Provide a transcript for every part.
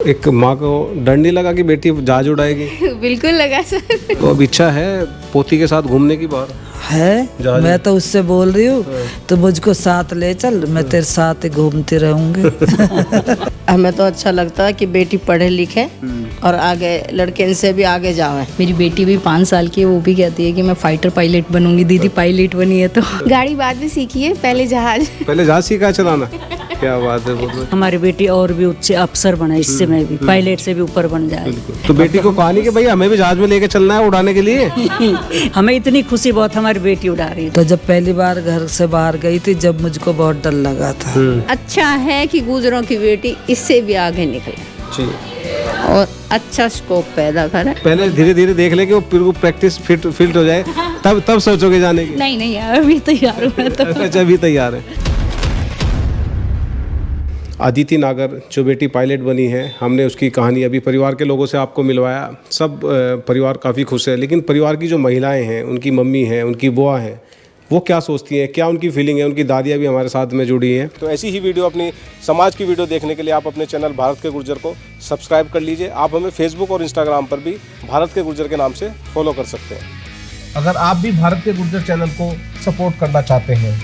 एक माँ को डर नहीं लगा कि बेटी जहाज उड़ाएगी? बिल्कुल लगा सर। तो अब इच्छा है पोती के साथ घूमने की बाहर? है। मैं तो उससे बोल रही हूँ तो मुझको साथ ले चल, मैं तेरे साथ ही घूमती रहूंगी। हमें तो अच्छा लगता है कि बेटी पढ़े लिखे और आगे लड़के इनसे भी आगे जावे। मेरी बेटी भी 5 साल की है, वो भी कहती है कि मैं फाइटर पायलट बनूंगी। दीदी पायलट बनी है तो गाड़ी बाद में सीखी है, पहले जहाज। पहले जहाज सीखा चलाना? क्या बात है, बहुत हमारी बेटी और भी उच्च अफसर बने, इससे मैं भी पायलट से भी ऊपर बन जाए। तो बेटी को कहा नहीं कि भाई हमें भी जहाज में लेके चलना है उड़ाने के लिए? हमें इतनी खुशी बहुत, हमारी बेटी उड़ा रही है। तो जब पहली बार घर से बाहर गई थी, जब मुझको बहुत डर लगा था। अच्छा है कि गुजरों की बेटी इससे भी आगे निकले और अच्छा स्कोप पैदा करे। पहले धीरे धीरे देख ले कि वो फिर वो प्रैक्टिस फिट हो जाए, तब सोचोगे जाने की? नहीं यार, अभी तैयार हूँ मैं तो। अच्छा, अभी तैयार है। अदिति नागर जो बेटी पायलट बनी है, हमने उसकी कहानी अभी परिवार के लोगों से आपको मिलवाया। सब परिवार काफ़ी खुश है, लेकिन परिवार की जो महिलाएं हैं, उनकी मम्मी हैं, उनकी बुआ हैं, वो क्या सोचती हैं, क्या उनकी फीलिंग है? उनकी दादियाँ भी हमारे साथ में जुड़ी हैं। तो ऐसी ही वीडियो, अपनी समाज की वीडियो देखने के लिए आप अपने चैनल भारत के गुर्जर को सब्सक्राइब कर लीजिए। आप हमें फेसबुक और इंस्टाग्राम पर भी भारत के गुर्जर के नाम से फॉलो कर सकते हैं। अगर आप भी भारत के गुर्जर चैनल को सपोर्ट करना चाहते हैं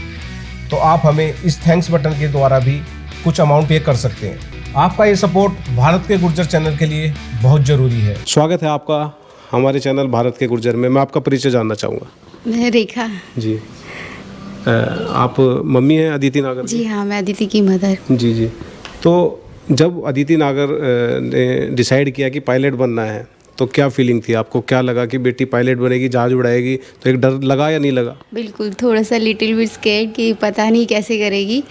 तो आप हमें इस थैंक्स बटन के द्वारा भी कुछ अमाउंट पे कर सकते हैं। आपका ये सपोर्ट भारत के गुर्जर चैनल के लिए बहुत ज़रूरी है। स्वागत है आपका हमारे चैनल भारत के गुर्जर में। मैं आपका परिचय जानना चाहूँगा। मैं रेखा जी। आप मम्मी हैं अदिति नागर? जी हाँ, मैं अदिति की मदर। जी। तो जब अदिति नागर ने डिसाइड किया कि पायलट बनना है, तो क्या फीलिंग थी आपको? क्या लगा कि बेटी पायलट बनेगी, जहाज उड़ाएगी? तो एक डर लगा या नहीं लगा? बिल्कुल, थोड़ा सा लिटिल बिट स्कैर्ड कि पता नहीं कैसे करेगी,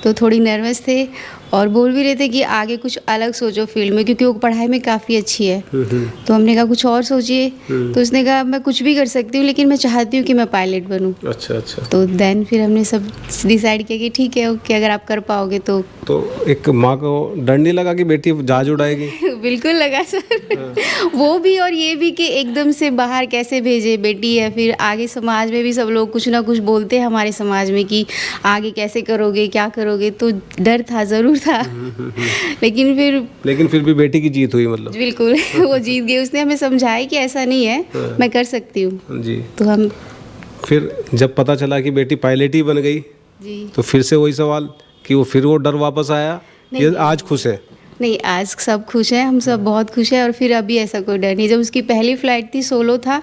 तो थोड़ी नर्वस थे और बोल भी रहे थे कि आगे कुछ अलग सोचो फील्ड में, क्योंकि वो पढ़ाई में काफ़ी अच्छी है। तो हमने कहा कुछ और सोचिए, तो उसने कहा मैं कुछ भी कर सकती हूँ, लेकिन मैं चाहती हूँ कि मैं पायलट बनूँ। अच्छा। तो देन फिर हमने सब डिसाइड किया कि ठीक है, ओके, अगर आप कर पाओगे तो। एक माँ को डर नहीं लगा कि बेटी जहाज उड़ाएगी? बिल्कुल लगा सर। वो भी और ये भी कि एकदम से बाहर कैसे भेजे, बेटी है। फिर आगे समाज में भी सब लोग कुछ ना कुछ बोलते हैं हमारे समाज में कि आगे कैसे करोगे, क्या करोगे, तो डर था, ज़रूर था। लेकिन फिर भी बेटी की जीत हुई, मतलब? बिल्कुल। वो जीत गई। उसने हमें समझाया कि ऐसा नहीं है, मैं कर सकती हूँ जी। तो हम फिर जब पता चला कि बेटी पायलट ही बन गई जी, तो फिर से वही सवाल कि वो डर वापस आया? ये आज खुश है? नहीं, आज सब खुश हैं, हम सब बहुत खुश हैं। और फिर अभी ऐसा कोई डर नहीं। जब उसकी पहली फ्लाइट थी, सोलो था,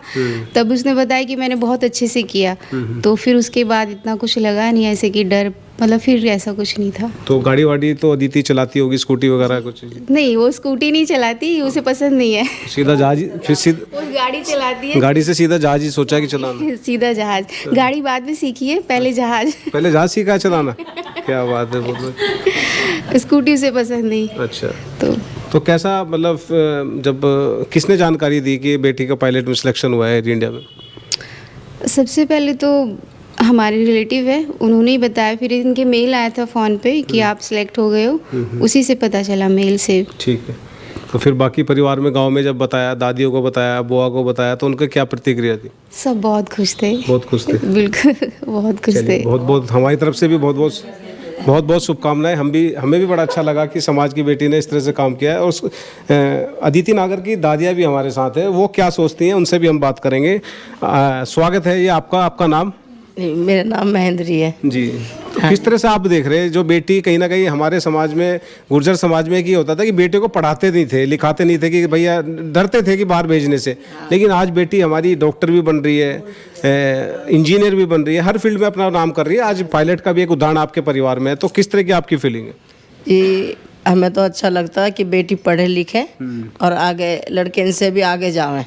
तब उसने बताया कि मैंने बहुत अच्छे से किया। तो फिर उसके बाद इतना कुछ लगा नहीं ऐसे कि डर, मतलब फिर ऐसा कुछ नहीं था। तो गाड़ी वाड़ी तो अदिति चलाती होगी, स्कूटी वगैरह कुछ? नहीं, वो स्कूटी नहीं चलाती, उसे पसंद नहीं है। सीधा जहाज? फिर वो गाड़ी चलाती है। गाड़ी से सीधा जहाज ही सोचा कि चलाना? सीधा जहाज। गाड़ी बाद में सीखी है, पहले जहाज। पहले जहाज सीखा चलाना? क्या बात है, बहुत। स्कूटी उसे पसंद नहीं। अच्छा। तो कैसा, मतलब जब किसने जानकारी दी कि बेटी का पायलट में सिलेक्शन हुआ है इंडिया में? सबसे पहले तो हमारे रिलेटिव है, उन्होंने ही बताया। फिर इनके मेल आया था फ़ोन पे कि आप सिलेक्ट हो गए हो, उसी से पता चला, मेल से। ठीक है। तो फिर बाकी परिवार में, गांव में जब बताया, दादियों को बताया, बुआ को बताया, तो उनका क्या प्रतिक्रिया थी? सब बहुत खुश थे। बहुत खुश थे? बिल्कुल, बहुत खुश थे। बहुत हमारी तरफ से भी बहुत शुभकामनाएं। हमें भी बड़ा अच्छा लगा कि समाज की बेटी ने इस तरह से काम किया है। और अदिति नागर की दादियाँ भी हमारे साथ हैं, वो क्या सोचती हैं उनसे भी हम बात करेंगे। स्वागत है। ये आपका नाम? मेरा नाम महेंद्री है जी। तो किस तरह से आप देख रहे हैं, जो बेटी कहीं ना कहीं हमारे समाज में, गुर्जर समाज में ये होता था कि बेटे को पढ़ाते नहीं थे, लिखाते नहीं थे, कि भैया डरते थे कि बाहर भेजने से। लेकिन आज बेटी हमारी डॉक्टर भी बन रही है, इंजीनियर भी बन रही है, हर फील्ड में अपना नाम कर रही है। आज पायलट का भी एक उदाहरण आपके परिवार में है। तो किस तरह की आपकी फीलिंग है? जी, हमें तो अच्छा लगता है कि बेटी पढ़े लिखे और आगे लड़के इनसे भी आगे जावें।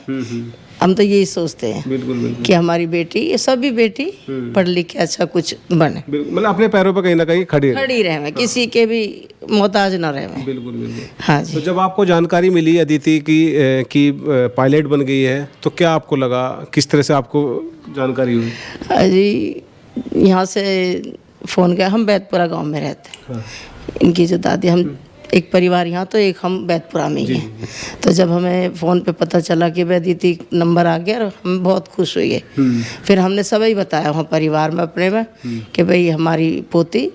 हम तो यही सोचते हैं। बिल्कुल। कि हमारी बेटी, ये सभी बेटी पढ़ लिख के अच्छा कुछ बने, मतलब अपने पैरों पर कहीं ना कहीं खड़ी रहे, किसी के भी मोहताज न रहे। बिल्कुल। हाँ जी। तो जब आपको जानकारी मिली अदिति की पायलट बन गई है, तो क्या आपको लगा, किस तरह से आपको जानकारी हुई? जी, यहाँ से फ़ोन किया। हम बैतपुरा गांव में रहते हैं। इनकी जो दादी, हम एक परिवार यहाँ, तो एक हम बैतपुरा में ही हैं। तो जब हमें फ़ोन पे पता चला कि अदिति नंबर आ गया, और हम बहुत खुश हुए। फिर हमने सभी बताया वहाँ परिवार में अपने में कि भाई हमारी पोती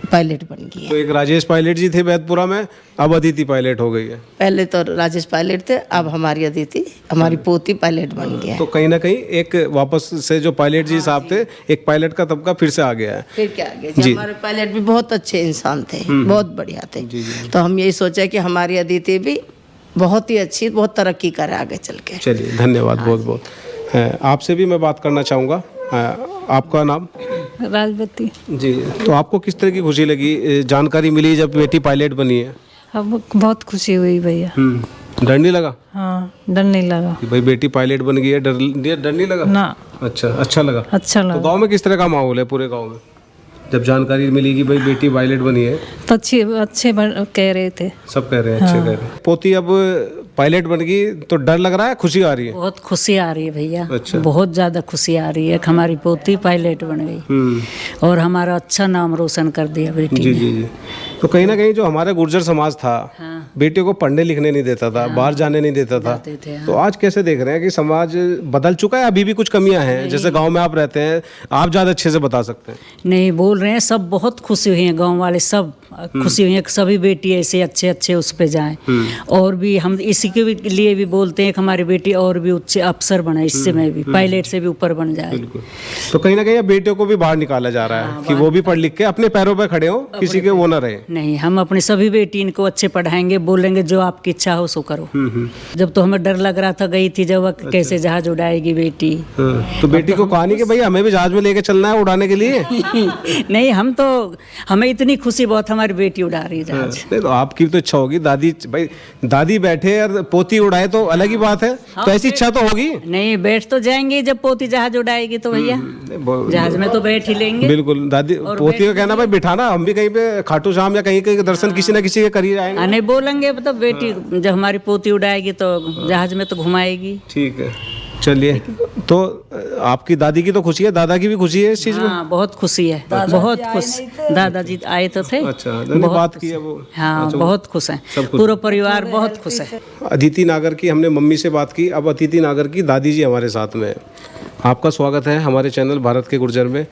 पायलट बन गई है। तो एक राजेश पायलट जी थे बैतपुरा में, अब अदिति पायलट हो गई है। पहले तो राजेश पायलट थे, अब हमारी अदिति हमारी पोती पायलट बन गया है। तो कहीं ना कहीं एक वापस से जो पायलट जी साहब थे, एक पायलट का तबका फिर से आ गया है। फिर क्या आगे जी, हमारे पायलट भी बहुत अच्छे इंसान थे, बहुत बढ़िया थे। तो हम यही सोचा कि हमारी अदिति भी बहुत ही अच्छी, बहुत तरक्की करे आगे चल के। चलिए, धन्यवाद बहुत बहुत। आपसे भी मैं बात करना चाहूँगा। आपका नाम? राजवती। जी, तो आपको किस तरह की खुशी लगी, जानकारी मिली जब बेटी पायलट बनी है? अब बहुत खुशी हुई भैया। डर नहीं लगा हाँ, डर नहीं लगा कि भाई बेटी पायलट बन गई है? डर नहीं लगा ना। अच्छा, अच्छा लगा। अच्छा तो लगा। गांव में किस तरह का माहौल है पूरे गांव में जब जानकारी मिली कि भाई बेटी पायलट बनी है? तो अच्छे कह रहे थे। सब कह रहे हैं, अच्छे कह रहे हैं। पोती अब पायलट बन गई तो डर लग रहा है, खुशी आ रही है? बहुत खुशी आ रही है भैया। अच्छा। बहुत ज़्यादा खुशी आ रही है कि हमारी पोती पायलट बन गई और हमारा अच्छा नाम रोशन कर दिया बेटी जी ने। जी जी। तो कहीं ना कहीं जो हमारा गुर्जर समाज था, बेटियों को पढ़ने लिखने नहीं देता था, बाहर जाने नहीं देता था, जाते थे, तो आज कैसे देख रहे हैं कि समाज बदल चुका है? अभी भी कुछ कमियां हैं? जैसे गांव में आप रहते हैं, आप ज़्यादा अच्छे से बता सकते हैं। नहीं, बोल रहे हैं सब बहुत खुशी हुई हैं, गांव वाले सब खुशी हुई हैं कि सभी बेटी ऐसे अच्छे अच्छे उस पे जाएं। और भी हम इसी के लिए भी बोलते हैं कि हमारी बेटी और भी उच्च अफसर बने, इससे में भी पायलट से भी ऊपर बन जाए। तो कहीं ना कहीं अब बेटियों को भी बाहर निकाला जा रहा है कि वो भी पढ़ लिख के अपने पैरों पर खड़े हो, किसी के वो ना रहे। नहीं, हम अपने सभी बेटी इनको अच्छे पढ़ाएंगे, बोलेंगे जो आपकी इच्छा हो सो करो। जब तो हमें डर लग रहा था, गई थी जब कैसे जहाज उड़ाएगी बेटी। तो बेटी को कहानी कि भाई हमें भी जहाज में लेके चलना है उड़ाने के लिए। नहीं, हमें इतनी खुशी बहुत, हमारी बेटी उड़ा रही है जहाज। नहीं तो आपकी तो इच्छा होगी, भाई दादी बैठे और पोती उड़ाए तो अलग ही बात है। तो ऐसी इच्छा तो होगी। नहीं, बैठ तो जाएंगे जब पोती जहाज उड़ाएगी तो भैया जहाज में तो बैठ ही लेंगे। बिल्कुल, दादी पोती का कहना भाई बिठाना, हम भी कहीं पे खाटू श्याम या कहीं के दर्शन किसी न किसी के कर ही जाएंगे। नहीं बोलेंगे मतलब बेटी जब हमारी पोती उड़ाएगी तो जहाज में तो घुमाएगी। ठीक है, चलिए। तो आपकी दादी की तो खुशी है, दादा की भी खुशी है इस चीज में? हाँ, बहुत खुशी है, बहुत खुश। दादाजी आए तो थे। अच्छा, मैंने बात की है वो। हाँ, अच्छा, बहुत खुश है, पूरा परिवार बहुत खुश है। अदिति नागर की हमने मम्मी से बात की, अब अदिति नागर की दादी जी हमारे साथ में है। आपका स्वागत है हमारे चैनल भारत के गुर्जर में।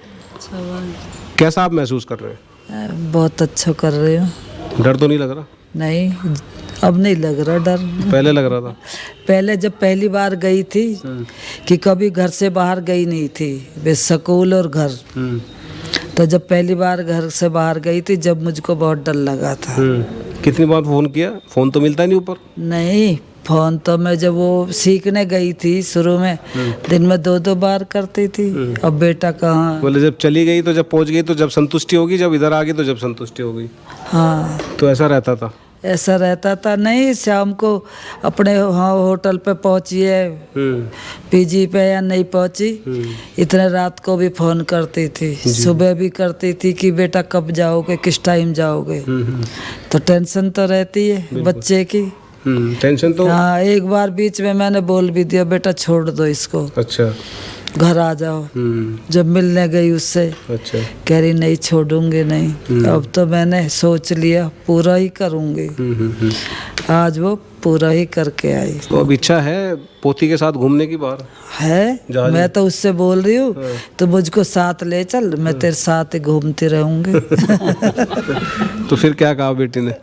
कैसा आप महसूस कर रहे हैं? बहुत अच्छा कर रही हूँ। डर तो नहीं लग रहा? नहीं, अब नहीं लग रहा डर। पहले लग रहा था? पहले जब पहली बार गई थी कि कभी घर से बाहर गई नहीं थी, बस स्कूल और घर। तो जब पहली बार घर से बाहर गई थी, जब मुझको बहुत डर लगा था। कितनी बार फोन किया? फोन तो मिलता नहीं ऊपर? नहीं, फोन तो मैं जब वो सीखने गई थी शुरू में, दिन में 2-2 बार करती थी। अब बेटा कहाँ। बोले जब चली गई तो जब पहुंच गई तो जब संतुष्टि होगी, जब इधर आ गई तो जब संतुष्टि होगी। हाँ, तो ऐसा रहता था? ऐसा रहता था। नहीं, शाम को अपने हाँ होटल पे पहुंची है, पीजी पे या नहीं पहुंची, इतने रात को भी फोन करती थी, सुबह भी करती थी कि बेटा कब जाओगे, किस टाइम जाओगे। तो टेंशन तो रहती है बच्चे की। टेंशन तो। हाँ, एक बार बीच में मैंने बोल भी दिया बेटा छोड़ दो इसको, अच्छा, घर आ जाओ। जब मिलने गई उससे, अच्छा, कह रही नहीं छोड़ूंगी नहीं। अब तो मैंने सोच लिया पूरा ही करूंगी। आज वो पूरा ही करके आई तो अब इच्छा है पोती के साथ घूमने की बार है। मैं तो उससे बोल रही हूँ तो मुझको साथ ले चल, मैं तेरे साथ ही घूमती रहूंगी। तो फिर क्या कहा बेटी ने?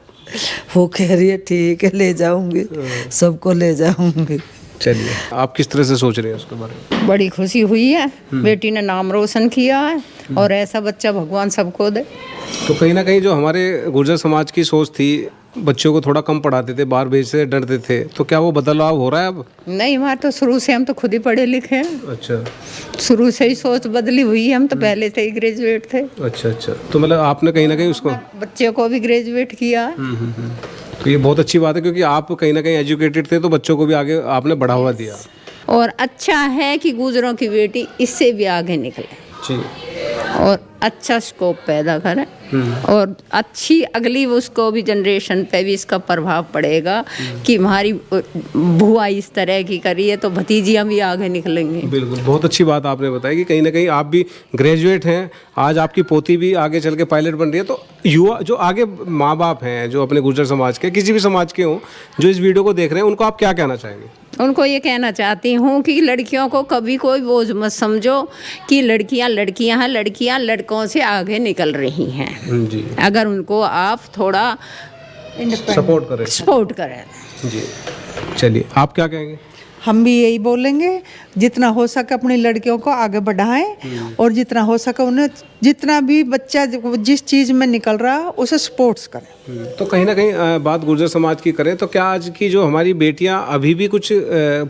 वो कह रही है ठीक है, ले जाऊंगी, सबको ले जाऊंगी। चलिए, आप किस तरह से सोच रहे हैं उसके बारे में? बड़ी खुशी हुई है, बेटी ने नाम रोशन किया है और ऐसा बच्चा भगवान सबको दे। तो कहीं ना कहीं जो हमारे गुर्जर समाज की सोच थी, बच्चों को थोड़ा कम पढ़ाते थे, बाहर भेजते डरते थे, तो क्या वो बदलाव हो रहा है अब? नहीं, हमारे तो शुरू से, हम तो खुद ही पढ़े लिखे हैं। अच्छा, शुरू से ही सोच बदली हुई है, हम तो पहले से ही ग्रेजुएट थे। अच्छा अच्छा। तो मतलब आपने कहीं ना कहीं उसको बच्चे को भी ग्रेजुएट किया है। तो ये बहुत अच्छी बात है, क्योंकि आप कहीं ना कहीं एजुकेटेड थे तो बच्चों को भी आगे आपने बढ़ावा दिया। और अच्छा है कि गुजरों की बेटी इससे भी आगे निकले जी, और अच्छा स्कोप पैदा करें और अच्छी अगली उसको भी जनरेशन पे भी इसका प्रभाव पड़ेगा कि हमारी बुआ इस तरह की करी है तो भतीजियाँ भी आगे निकलेंगी। बिल्कुल, बहुत अच्छी बात आपने बताई कि कहीं ना कहीं आप भी ग्रेजुएट हैं, आज आपकी पोती भी आगे चल के पायलट बन रही है। तो युवा जो आगे माँ बाप हैं, जो अपने गुर्जर समाज के, किसी भी समाज के हों, जो इस वीडियो को देख रहे हैं, उनको आप क्या कहना चाहेंगे? उनको ये कहना चाहती हूँ कि लड़कियों को कभी कोई बोझ मत समझो कि लड़कियाँ हैं, लड़कियाँ लड़कों से आगे निकल रही हैं। जी, अगर उनको आप थोड़ा सपोर्ट करें। जी, चलिए आप क्या कहेंगे? हम भी यही बोलेंगे, जितना हो सके अपनी लड़कियों को आगे बढ़ाएं और जितना हो सके उन्हें, जितना भी बच्चा जिस चीज़ में निकल रहा है उसे सपोर्ट्स करें। तो कहीं ना कहीं बात गुर्जर समाज की करें तो क्या आज की जो हमारी बेटियां अभी भी कुछ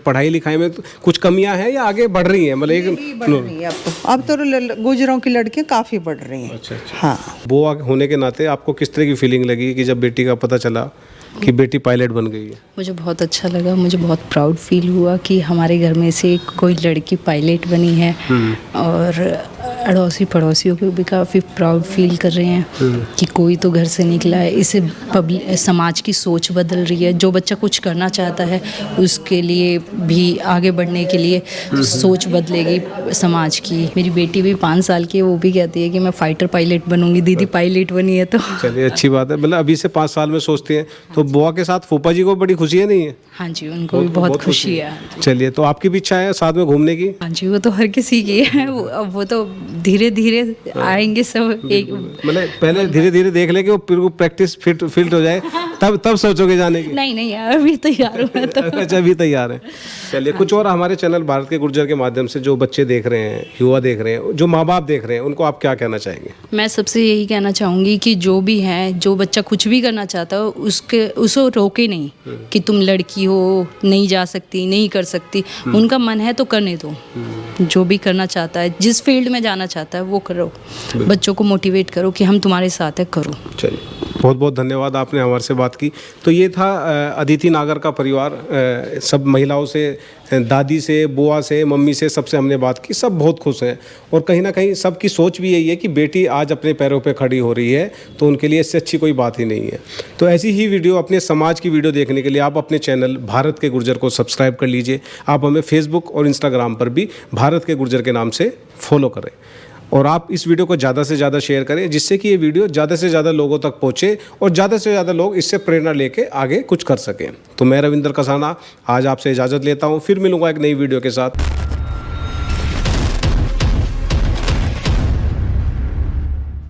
पढ़ाई लिखाई में कुछ कमियां हैं या आगे बढ़ रही हैं? मतलब बढ़ रही है अब तो गुजरों की लड़कियां काफ़ी बढ़ रही हैं। अच्छा। हाँ, बुआ होने के नाते आपको किस तरह की फीलिंग लगी कि जब बेटी का पता चला कि बेटी पायलट बन गई है? मुझे बहुत अच्छा लगा, मुझे बहुत प्राउड फील हुआ कि हमारे घर में से कोई लड़की पायलट बनी है और अड़ोसी पड़ोसियों को भी काफ़ी प्राउड फील कर रहे हैं कि कोई तो घर से निकला है। इससे समाज की सोच बदल रही है। जो बच्चा कुछ करना चाहता है उसके लिए भी आगे बढ़ने के लिए सोच बदलेगी समाज की। मेरी बेटी भी 5 साल की है, वो भी कहती है कि मैं फाइटर पायलट बनूंगी, दीदी पायलट बनी है। तो चलिए अच्छी बात है, मतलब अभी से 5 साल में सोचती हैं। तो बुआ के साथ फूफा जी को बड़ी खुशी है नहीं है? हाँ जी, उनको भी बहुत खुशी है। चलिए, तो आपकी भी इच्छा है साथ में घूमने की? हाँ जी, वो तो हर किसी की है। अब वो तो धीरे धीरे आएंगे सब। एक मतलब पहले धीरे धीरे देख ले कि वो प्रैक्टिस फिट हो जाए, तब सोचोगे जाने की? नहीं यार, अभी तैयार हूँ मैं तो। अच्छा, अभी तैयार है। चलिए, कुछ और हमारे चैनल भारत के गुर्जर के माध्यम से जो बच्चे देख रहे हैं, युवा देख रहे हैं, जो माँ बाप देख रहे हैं, उनको आप क्या कहना चाहेंगे? मैं सबसे यही कहना चाहूँगी कि जो भी है, जो बच्चा कुछ भी करना चाहता हो उसको रोके नहीं कि तुम लड़की हो, नहीं जा सकती, नहीं कर सकती। उनका मन है तो करने दो। जो भी करना चाहता है, जिस फील्ड में जाना चाहता है वो करो। बच्चों को मोटिवेट करो कि हम तुम्हारे साथ है, करो। चलिए, बहुत बहुत धन्यवाद, आपने हमारे से बात की। तो ये था अदिति नागर का परिवार। सब महिलाओं से, दादी से, बुआ से, मम्मी से, सबसे हमने बात की। सब बहुत खुश हैं और कहीं ना कहीं सबकी सोच भी यही है कि बेटी आज अपने पैरों पे खड़ी हो रही है, तो उनके लिए इससे अच्छी कोई बात ही नहीं है। तो ऐसी ही वीडियो, अपने समाज की वीडियो देखने के लिए आप अपने चैनल भारत के गुर्जर को सब्सक्राइब कर लीजिए। आप हमें फेसबुक और इंस्टाग्राम पर भी भारत के गुर्जर के नाम से फॉलो करें और आप इस वीडियो को ज़्यादा से ज़्यादा शेयर करें, जिससे कि ये वीडियो ज़्यादा से ज़्यादा लोगों तक पहुँचे और ज़्यादा से ज़्यादा लोग इससे प्रेरणा लेके आगे कुछ कर सकें। तो मैं रविंद्र कसाना आज आपसे इजाज़त लेता हूँ, फिर मिलूँगा एक नई वीडियो के साथ।